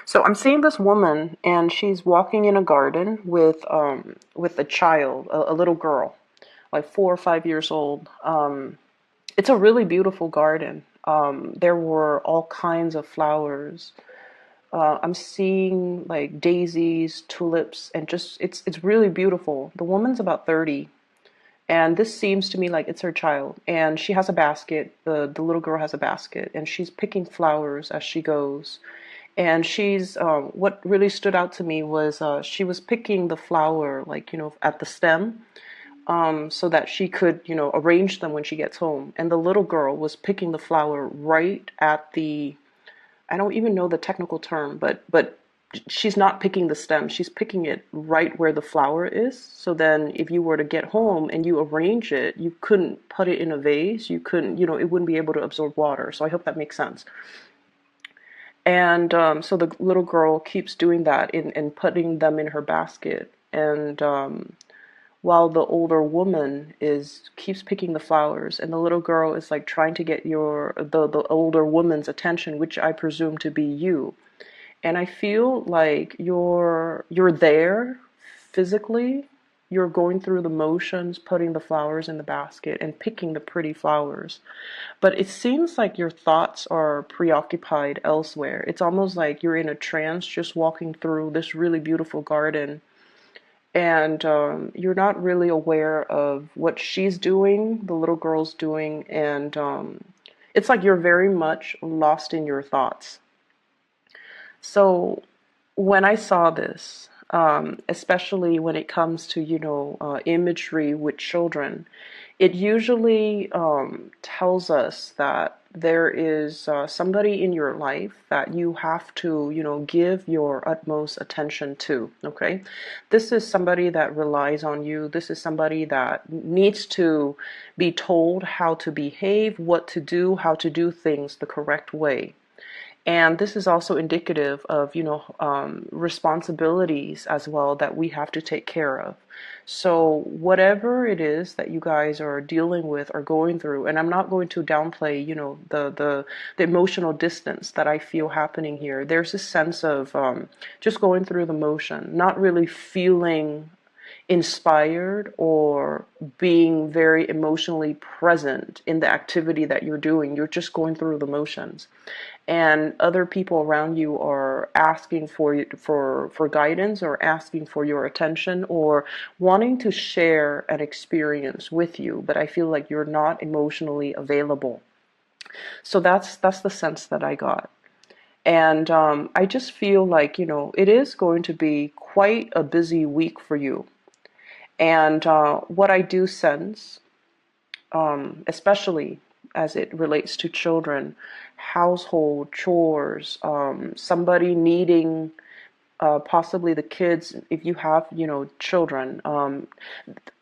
So I'm seeing this woman, and she's walking in a garden with a child, a little girl, like 4 or 5 years old. It's a really beautiful garden. There were all kinds of flowers. I'm seeing like daisies, tulips, and just it's really beautiful. The woman's about 30, and this seems to me like it's her child. And she has a basket. The little girl has a basket, and she's picking flowers as she goes. And she's what really stood out to me was she was picking the flower, like, at the stem, so that she could, arrange them when she gets home. And the little girl was picking the flower right at the, I don't even know the technical term, but she's not picking the stem. She's picking it right where the flower is. So then if you were to get home and you arrange it, you couldn't put it in a vase. You couldn't, it wouldn't be able to absorb water. So I hope that makes sense. And so the little girl keeps doing that and putting them in her basket. And while the older woman is keeps picking the flowers, and the little girl is like trying to get the older woman's attention, which I presume to be you. And I feel like you're there physically. You're going through the motions, putting the flowers in the basket and picking the pretty flowers. But it seems like your thoughts are preoccupied elsewhere. It's almost like you're in a trance just walking through this really beautiful garden, and you're not really aware of what she's doing, the little girl's doing, and it's like you're very much lost in your thoughts. So when I saw this, especially when it comes to, imagery with children, it usually tells us that there is somebody in your life that you have to, give your utmost attention to, okay? This is somebody that relies on you. This is somebody that needs to be told how to behave, what to do, how to do things the correct way. And this is also indicative of, responsibilities as well that we have to take care of. So whatever it is that you guys are dealing with or going through, and I'm not going to downplay, the emotional distance that I feel happening here. There's a sense of just going through the motion, not really feeling inspired or being very emotionally present in the activity that you're doing. You're just going through the motions, and other people around you are asking for guidance, or asking for your attention, or wanting to share an experience with you, but I feel like you're not emotionally available. So that's the sense that I got. And I just feel like, it is going to be quite a busy week for you. And what I do sense, especially as it relates to children, household chores, somebody needing, possibly the kids, if you have, children.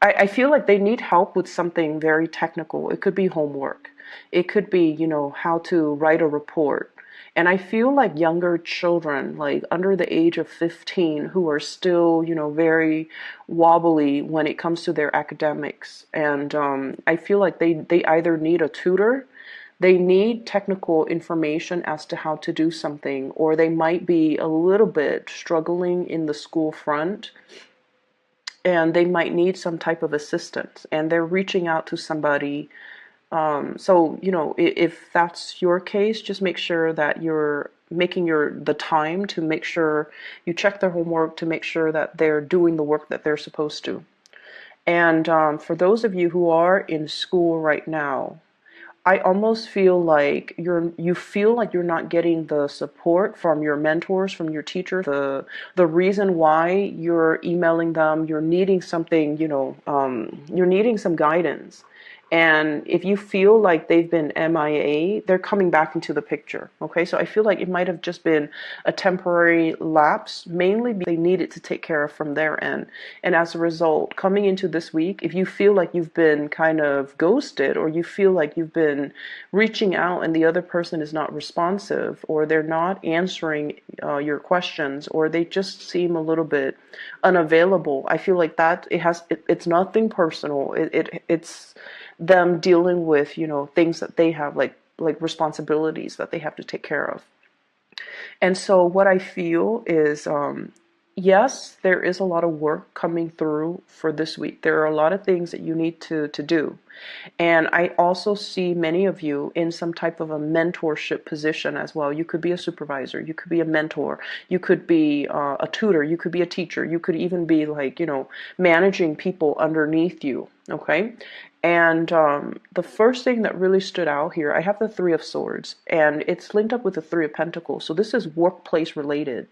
I feel like they need help with something very technical. It could be homework. It could be, how to write a report. And I feel like younger children, like under the age of 15, who are still, very wobbly when it comes to their academics. And I feel like they either need a tutor, they need technical information as to how to do something, or they might be a little bit struggling in the school front, and they might need some type of assistance, and they're reaching out to somebody. So, if that's your case, just make sure that you're making the time to make sure you check their homework, to make sure that they're doing the work that they're supposed to. And for those of you who are in school right now, I almost feel like you feel like you're not getting the support from your mentors, from your teachers. The reason why you're emailing them, you're needing something, you're needing some guidance. And if you feel like they've been MIA, they're coming back into the picture. Okay, so I feel like it might have just been a temporary lapse, mainly because they needed to take care of from their end. And as a result, coming into this week, if you feel like you've been kind of ghosted, or you feel like you've been reaching out and the other person is not responsive, or they're not answering your questions, or they just seem a little bit unavailable, I feel like that it's nothing personal. It's them dealing with, things that they have, like responsibilities that they have to take care of. And so what I feel is, yes, there is a lot of work coming through for this week. There are a lot of things that you need to do. And I also see many of you in some type of a mentorship position as well. You could be a supervisor, you could be a mentor, you could be a tutor, you could be a teacher, you could even be like, managing people underneath you. Okay. And the first thing that really stood out here, I have the Three of Swords, and it's linked up with the Three of Pentacles. So this is workplace related.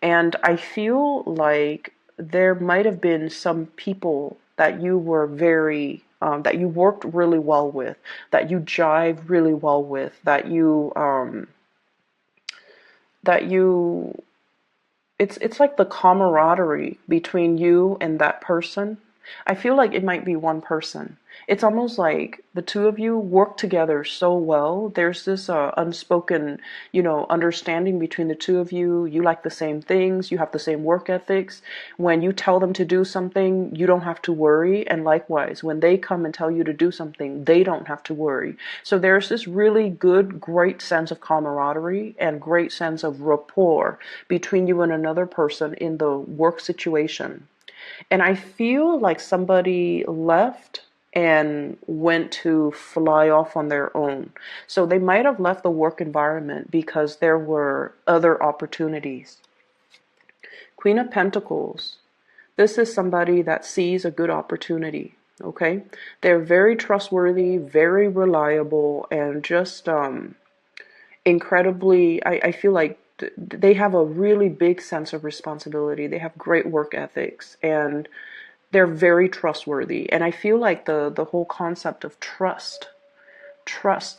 And I feel like there might have been some people that you were that you worked really well with, that you jived really well with, that you, it's like the camaraderie between you and that person. I feel like it might be one person. It's almost like the two of you work together so well. There's this unspoken, understanding between the two of you. You like the same things. You have the same work ethics. When you tell them to do something, you don't have to worry. And likewise, when they come and tell you to do something, they don't have to worry. So there's this really good, great sense of camaraderie and great sense of rapport between you and another person in the work situation. And I feel like somebody left and went to fly off on their own. So they might have left the work environment because there were other opportunities. Queen of Pentacles. This is somebody that sees a good opportunity. Okay. They're very trustworthy, very reliable, and just incredibly, I feel like they have a really big sense of responsibility. They have great work ethics, and they're very trustworthy. And I feel like the whole concept of trust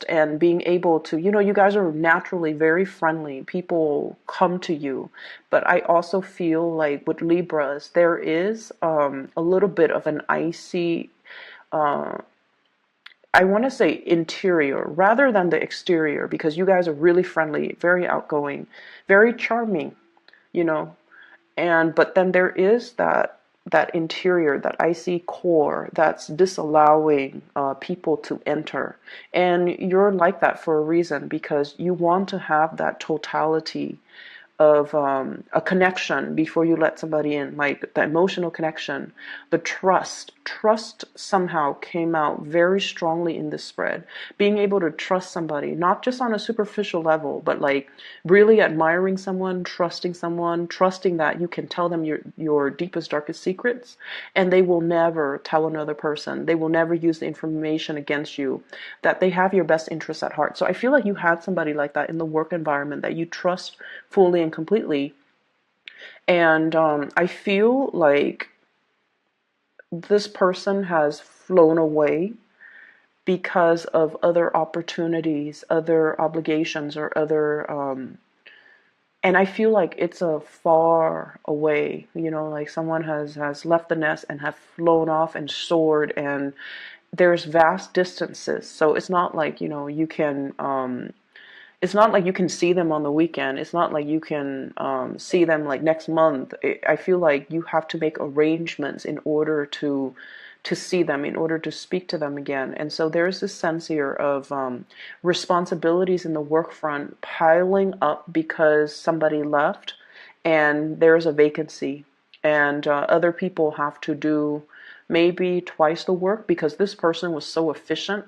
and being able to, you guys are naturally very friendly. People come to you. But I also feel like with Libras, there is a little bit of an icy, I want to say interior rather than the exterior, because you guys are really friendly, very outgoing, very charming, you know. And but then there is that interior, that icy core that's disallowing people to enter. And you're like that for a reason, because you want to have that totality of a connection before you let somebody in, like the emotional connection, the trust somehow came out very strongly in this spread. Being able to trust somebody, not just on a superficial level, but like really admiring someone, trusting that you can tell them your deepest, darkest secrets, and they will never tell another person. They will never use the information against you, that they have your best interests at heart. So I feel like you had somebody like that in the work environment that you trust fully and completely. And I feel like this person has flown away because of other opportunities, other obligations, or other and I feel like it's a far away, like someone has left the nest and have flown off and soared, and there's vast distances. So it's not like, you can it's not like you can see them on the weekend. It's not like you can see them like next month. I feel like you have to make arrangements in order to see them, in order to speak to them again. And so there's this sense here of responsibilities in the work front piling up because somebody left and there's a vacancy. And other people have to do maybe twice the work because this person was so efficient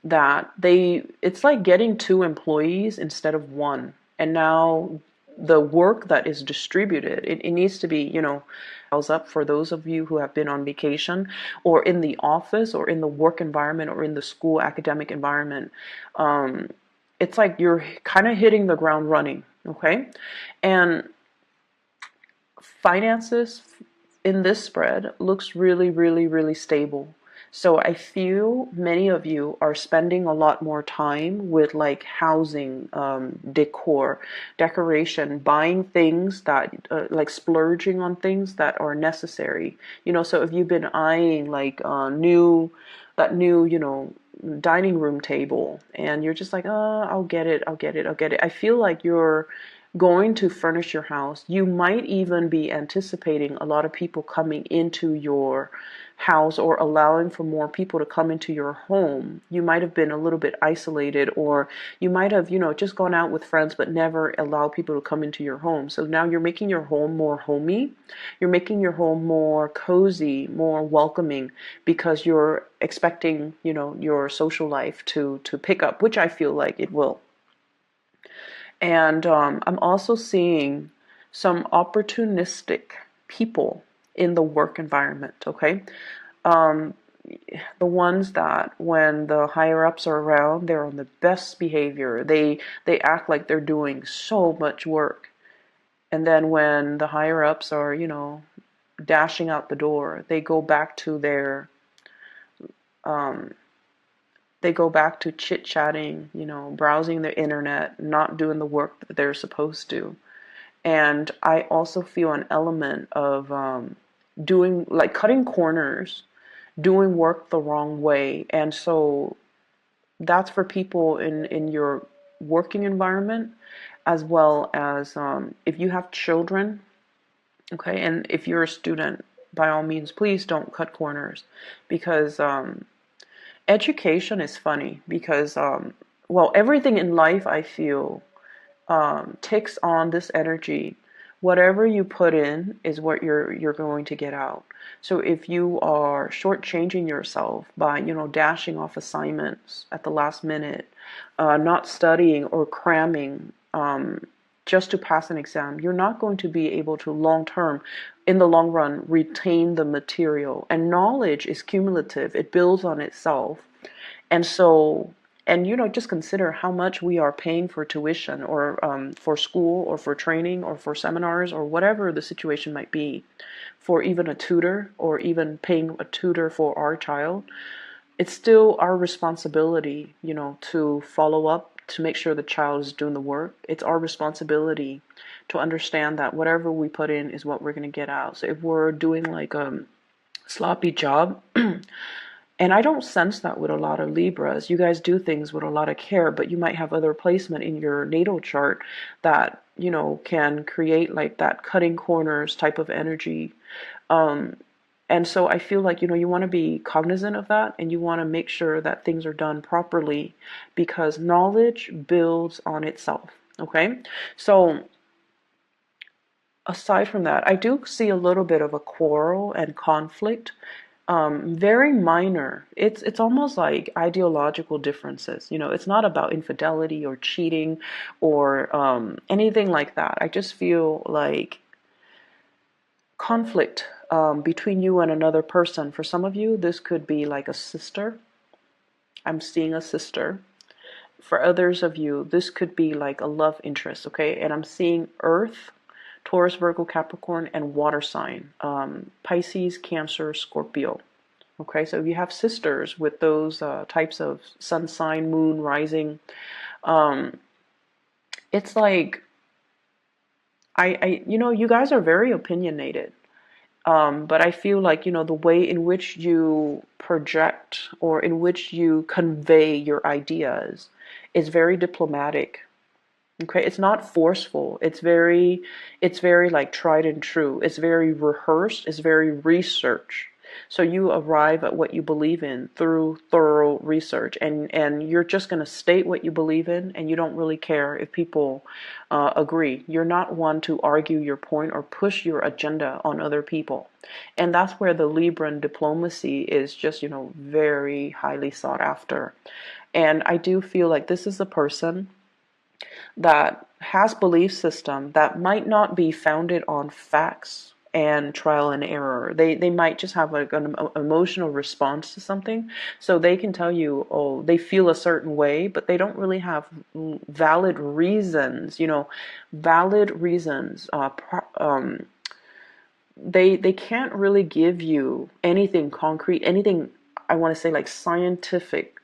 that it's like getting two employees instead of one. And now the work that is distributed, it needs to be, up for those of you who have been on vacation or in the office or in the work environment or in the school academic environment. It's like you're kind of hitting the ground running. Okay. And finances in this spread looks really, really, really stable. So I feel many of you are spending a lot more time with like housing, decor, decoration, buying things that like splurging on things that are necessary. So if you've been eyeing like that new, dining room table, and you're just like, oh, I'll get it. I feel like you're going to furnish your house. You might even be anticipating a lot of people coming into your house or allowing for more people to come into your home. You might have been a little bit isolated, or you might have, just gone out with friends but never allowed people to come into your home. So now you're making your home more homey. You're making your home more cozy, more welcoming, because you're expecting, your social life to pick up, which I feel like it will. And I'm also seeing some opportunistic people in the work environment, okay? Um, the ones that when the higher ups are around, they're on the best behavior. They act like they're doing so much work. And then when the higher ups are, dashing out the door, um, they go back to chit-chatting, browsing the internet, not doing the work that they're supposed to. And I also feel an element of doing, like, cutting corners, doing work the wrong way. And so that's for people in your working environment, as well as if you have children, okay, and if you're a student, by all means, please don't cut corners, because education is funny, because everything in life, I feel, takes on this energy. Whatever you put in is what you're going to get out. So if you are shortchanging yourself by, dashing off assignments at the last minute, not studying or cramming just to pass an exam, you're not going to be able to in the long run, retain the material. And knowledge is cumulative. It builds on itself. And so, and just consider how much we are paying for tuition, or for school, or for training, or for seminars, or whatever the situation might be, for even a tutor, or even paying a tutor for our child. It's still our responsibility, to follow up, to make sure the child is doing the work. It's our responsibility to understand that whatever we put in is what we're going to get out. So if we're doing like a sloppy job, and I don't sense that with a lot of Libras. You guys do things with a lot of care, but you might have other placement in your natal chart that, can create like that cutting corners type of energy. And so I feel like, you want to be cognizant of that, and you want to make sure that things are done properly, because knowledge builds on itself. Okay. So aside from that, I do see a little bit of a quarrel and conflict. Very minor. It's almost like ideological differences. It's not about infidelity or cheating or anything like that. I just feel like conflict between you and another person. For some of you, this could be like a sister. I'm seeing a sister. For others of you, this could be like a love interest, okay? And I'm seeing Earth, Taurus, Virgo, Capricorn, and water sign, Pisces, Cancer, Scorpio. Okay, so if you have sisters with those types of sun sign, moon, rising, it's like, you guys are very opinionated. But I feel like, the way in which you project or in which you convey your ideas is very diplomatic. Okay, it's not forceful. It's very like tried and true. It's very rehearsed. It's very research. So you arrive at what you believe in through thorough research, and you're just going to state what you believe in, and you don't really care if people agree. You're not one to argue your point or push your agenda on other people. And that's where the Libran diplomacy is just, very highly sought after. And I do feel like this is a person that has belief system that might not be founded on facts and trial and error. They might just have like an emotional response to something. So they can tell you, oh, they feel a certain way, but they don't really have valid reasons, valid reasons. They can't really give you anything concrete, anything, I want to say, like scientific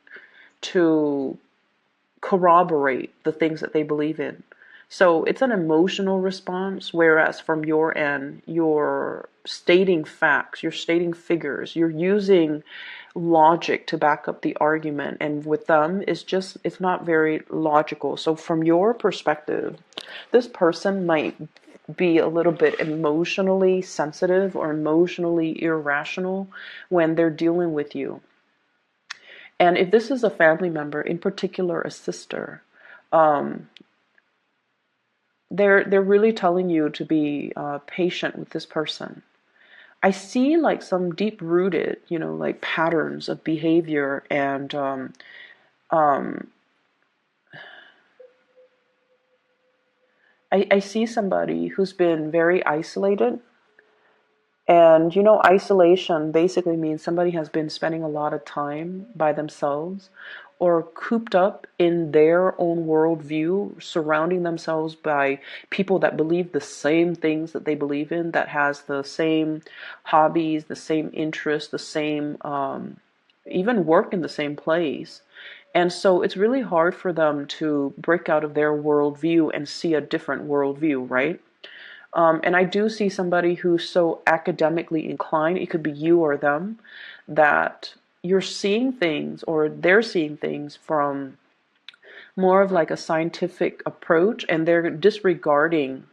to corroborate the things that they believe in. So it's an emotional response, whereas from your end, you're stating facts, you're stating figures, you're using logic to back up the argument. And with them, it's not very logical. So from your perspective, this person might be a little bit emotionally sensitive or emotionally irrational when they're dealing with you. And if this is a family member, in particular a sister, um, they're really telling you to be patient with this person. I see like some deep rooted, like patterns of behavior and um, I see somebody who's been very isolated. And isolation basically means somebody has been spending a lot of time by themselves or cooped up in their own worldview, surrounding themselves by people that believe the same things that they believe in, that has the same hobbies, the same interests, the same, even work in the same place. And so it's really hard for them to break out of their worldview and see a different worldview, right? And I do see somebody who's so academically inclined, it could be you or them, that you're seeing things or they're seeing things from more of like a scientific approach, and they're disregarding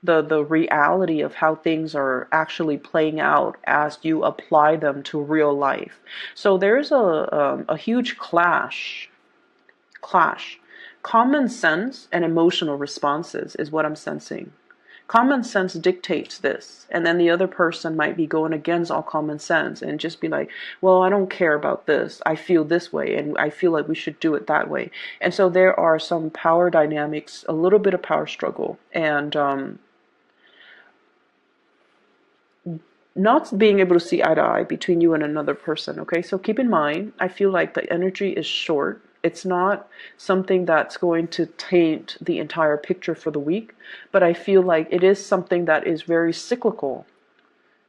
the reality of how things are actually playing out as you apply them to real life. So there's a huge clash. Common sense and emotional responses is what I'm sensing. Common sense dictates this, and then the other person might be going against all common sense and just be like, well, I don't care about this, I feel this way and I feel like we should do it that way. And so there are some power dynamics, a little bit of power struggle, and not being able to see eye to eye between you and another person. Okay, so keep in mind, I feel like the energy is short. It's not something that's going to taint the entire picture for the week, but I feel like it is something that is very cyclical,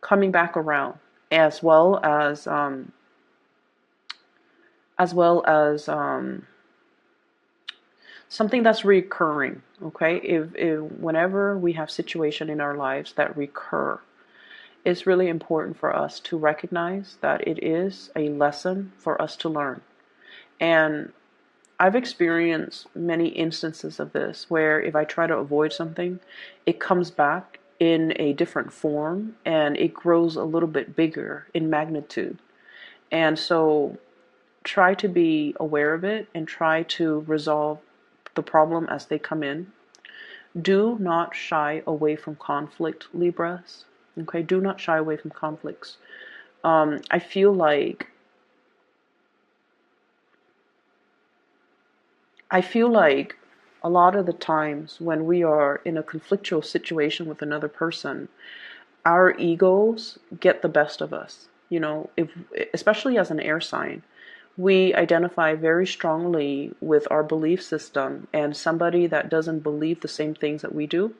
coming back around, as well as something that's recurring. Okay, if whenever we have situation in our lives that recur, it's really important for us to recognize that it is a lesson for us to learn. And I've experienced many instances of this where if I try to avoid something, it comes back in a different form and it grows a little bit bigger in magnitude. And so try to be aware of it and try to resolve the problem as they come in. Do not shy away from conflict, Libras. Okay, do not shy away from conflicts. I feel like a lot of the times when we are in a conflictual situation with another person, our egos get the best of us. If especially as an air sign, we identify very strongly with our belief system, and somebody that doesn't believe the same things that we do,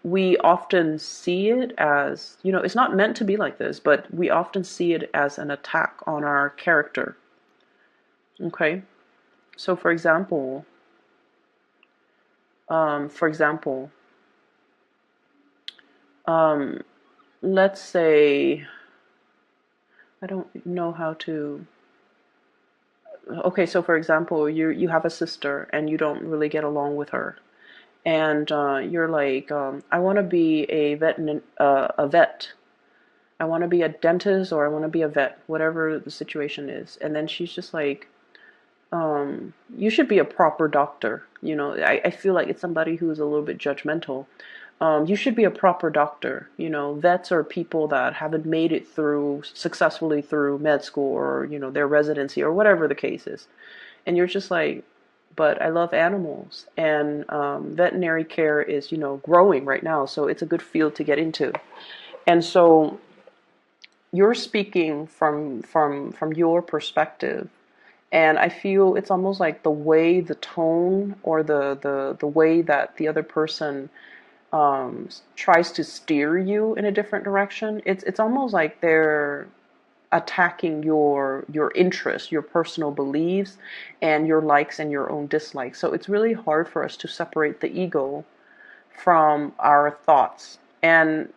we often see it as, it's not meant to be like this, but we often see it as an attack on our character. Okay, so for example, um, for example, um, let's say I don't know how to. Okay, so for example, you have a sister and you don't really get along with her, and you're like, I want to be a vet. I want to be a dentist or I want to be a vet, whatever the situation is. And then she's just like, you should be a proper doctor. I feel like it's somebody who's a little bit judgmental. You should be a proper doctor. Vets are people that haven't made it through successfully through med school or, their residency or whatever the case is. And you're just like, but I love animals, and veterinary care is, growing right now. So it's a good field to get into. And so you're speaking from your perspective, and I feel it's almost like the way, the tone, or the way that the other person tries to steer you in a different direction. It's almost like they're attacking your interests, your personal beliefs, and your likes and your own dislikes. So it's really hard for us to separate the ego from our thoughts. And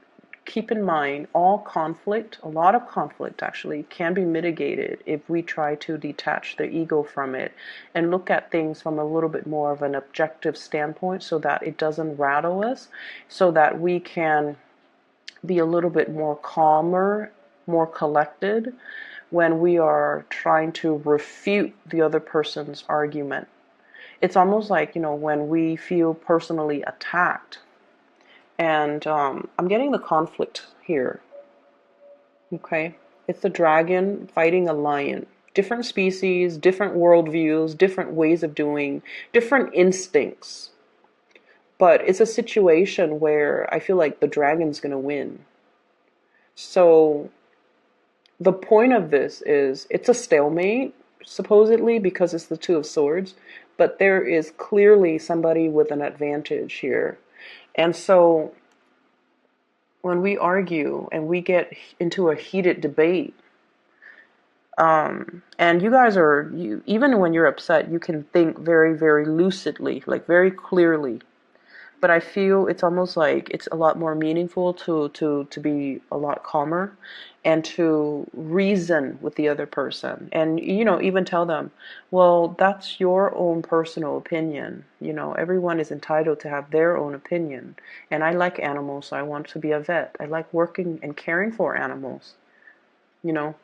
keep in mind all conflict, a lot of conflict actually, can be mitigated if we try to detach the ego from it and look at things from a little bit more of an objective standpoint so that it doesn't rattle us, so that we can be a little bit more calmer, more collected when we are trying to refute the other person's argument. It's almost like, when we feel personally attacked. And I'm getting the conflict here. Okay? It's the dragon fighting a lion. Different species, different worldviews, different ways of doing, different instincts. But it's a situation where I feel like the dragon's going to win. So the point of this is it's a stalemate, supposedly, because it's the Two of Swords. But there is clearly somebody with an advantage here. And so when we argue and we get into a heated debate, and you guys even when you're upset, you can think very, very lucidly, like very clearly. But I feel it's almost like it's a lot more meaningful to be a lot calmer and to reason with the other person. And, even tell them, well, that's your own personal opinion. Everyone is entitled to have their own opinion. And I like animals, so I want to be a vet. I like working and caring for animals, you know.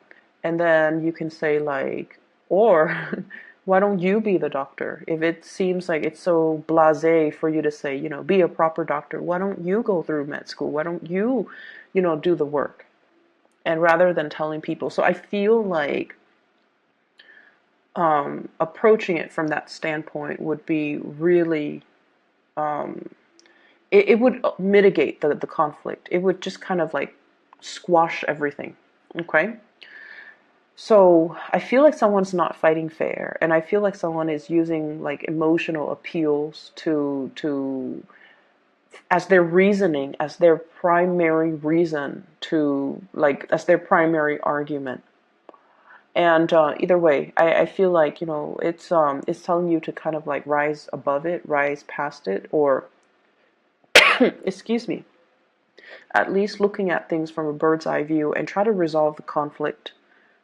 And then you can say like, or why don't you be the doctor? If it seems like it's so blasé for you to say, be a proper doctor, why don't you go through med school? Why don't you, do the work? And rather than telling people. So I feel like approaching it from that standpoint would be really, it would mitigate the conflict. It would just kind of like squash everything. Okay? So I feel like someone's not fighting fair, and I feel like someone is using like emotional appeals to as their reasoning, as their primary reason to like as their primary argument. And either way, I feel like it's telling you to kind of like rise above it, rise past it, or excuse me, at least looking at things from a bird's eye view and try to resolve the conflict.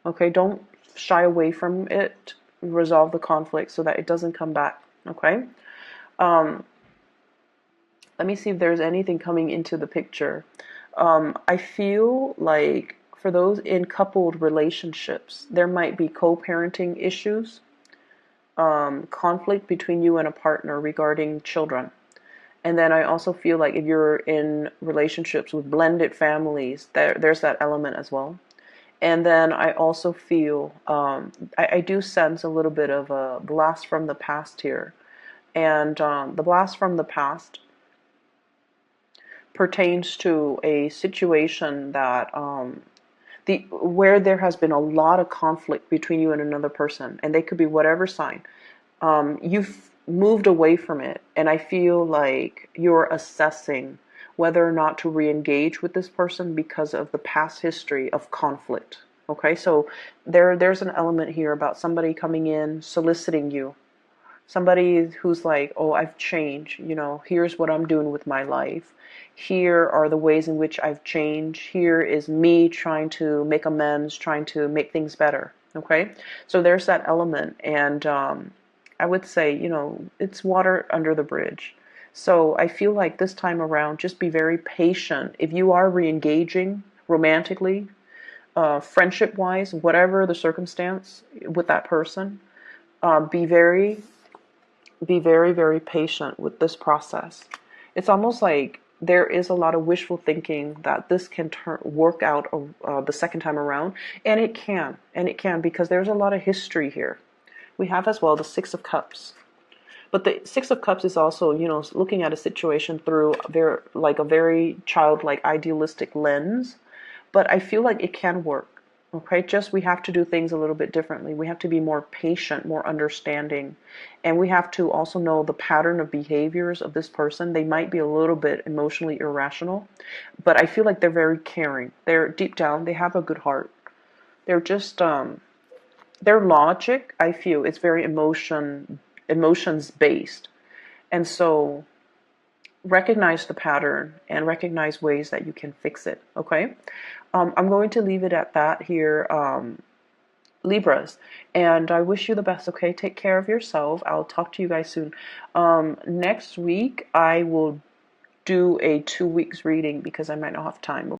Okay, don't shy away from it. Resolve the conflict so that it doesn't come back. Okay. Let me see if there's anything coming into the picture. I feel like for those in coupled relationships, there might be co-parenting issues, conflict between you and a partner regarding children. And then I also feel like if you're in relationships with blended families, there's that element as well. And then I also feel, I do sense a little bit of a blast from the past here. And the blast from the past pertains to a situation that where there has been a lot of conflict between you and another person, and they could be whatever sign. You've moved away from it, and I feel like you're assessing whether or not to re-engage with this person because of the past history of conflict. Okay, so there's an element here about somebody coming in, soliciting you. Somebody who's like, oh, I've changed, here's what I'm doing with my life. Here are the ways in which I've changed. Here is me trying to make amends, trying to make things better. Okay, so there's that element, and I would say, it's water under the bridge. So I feel like this time around, just be very patient. If you are re-engaging romantically, friendship-wise, whatever the circumstance with that person, be very, very patient with this process. It's almost like there is a lot of wishful thinking that this can work out the second time around, and it can because there's a lot of history here. We have as well the Six of Cups. But the Six of Cups is also, looking at a situation through a very childlike, idealistic lens. But I feel like it can work. Okay, just we have to do things a little bit differently. We have to be more patient, more understanding. And we have to also know the pattern of behaviors of this person. They might be a little bit emotionally irrational, but I feel like they're very caring. They're deep down, they have a good heart. They're just, their logic, I feel, is very emotions based. And so recognize the pattern and recognize ways that you can fix it. Okay, I'm going to leave it at that here, Libras, and I wish you the best. Okay, take care of yourself. I'll talk to you guys soon. Next week I will do a 2 weeks reading because I might not have time.